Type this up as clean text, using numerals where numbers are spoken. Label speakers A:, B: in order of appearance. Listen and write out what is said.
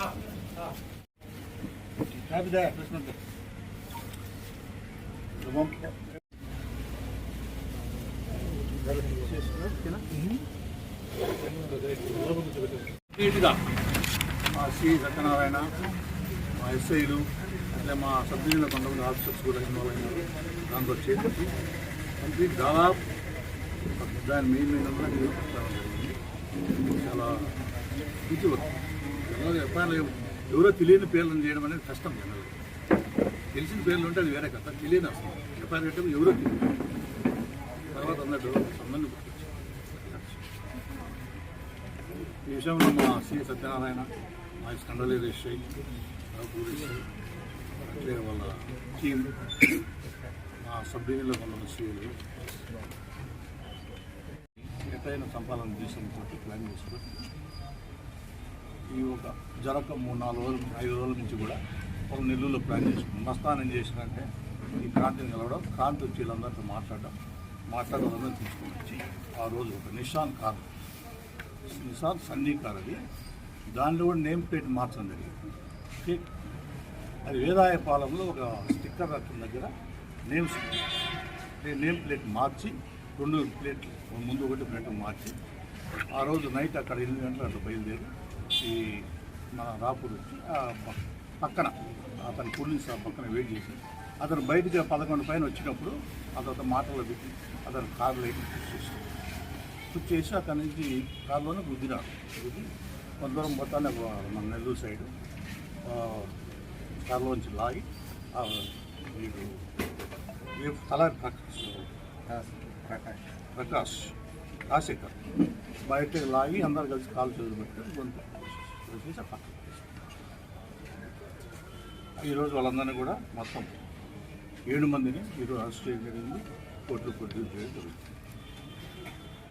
A: మా సి సత్యనారాయణ, మా ఎస్ఐలు, అట్లా మా సబ్ డివిజన్ కొంతమంది ఆఫీసర్స్ కూడా ఇన్వాల్వ్ అయినారు. దాంతో చేసి కంప్లీట్ దాదాపు దాని మెయిన్ జరిగింది. చాలా మంచి వర్క్. ఎవరో తెలియని పేర్లను చేయడం అనేది కష్టం. జనరల్ తెలిసిన పేర్లు ఉంటే అది వేరే కథ. తెలియని అసలు ఎఫ్ఐఆర్ కట్టడం ఎవరో తెలియదు. తర్వాత అన్నట్టు సంబంధం ఈ విషయంలో మా సి సత్యనారాయణ, మా కండలేరు ఎస్ఐ, పోలీసు, అట్లే వాళ్ళ టీం, మా సబ్ డివిజన్లో కొంతమంది సీలు ఎట్లయినా చంపాలని ఉద్దేశంతో ప్లాన్ చేసుకొని ఈ ఒక జరగక 3-4 రోజులు 5 రోజుల నుంచి కూడా వాళ్ళు నెల్లూరులో ప్లాన్ చేసుకున్నాం. మస్తాన్ ఏం చేసినంటే ఈ క్రాంతిని నిలవడం, క్రాంతి వచ్చి వీళ్ళందరితో మాట్లాడి వాళ్ళందరూ తీసుకుని వచ్చి ఆ రోజు ఒక నిషాన్ సన్నీ కార్ అది, దానిలో కూడా నేమ్ ప్లేట్ మార్చడం జరిగింది. అది వేదాయపాలెంలో ఒక స్టిక్కర్ రకం దగ్గర నేమ్ ప్లేట్ మార్చి 2 ప్లేట్లు ముందు ఒకటి ఫ్రంట్ మార్చి ఆ రోజు నైట్ అక్కడ 8 గంటలు అట్లా బయలుదేరి ఈ మన రాపూర్ వచ్చి పక్కన అతని పోలీస్ పక్కన వెయిట్ చేసి అతను బయటికి 11 పైన వచ్చినప్పుడు అతను మాటలు పెట్టి అతను కారులో పుష్ చేసి అతని నుంచి కారులోనే గుద్ది కొంత దూరం మొత్తాన్ని మన నెల్లూరు సైడు కారులోంచి లాగి తలారి ప్రకాష్ రాజశేఖర్ బయటకు లాగి అందరు కలిసి కాలు చేతులు పెట్టి గొంతు వేసేసి పక్కన. ఈరోజు వాళ్ళందరినీ కూడా మొత్తం 7 మందిని ఈరోజు అరెస్ట్ చేయడం జరిగింది. కోర్టులో ప్రొడ్యూస్ చేయడం జరుగుతుంది.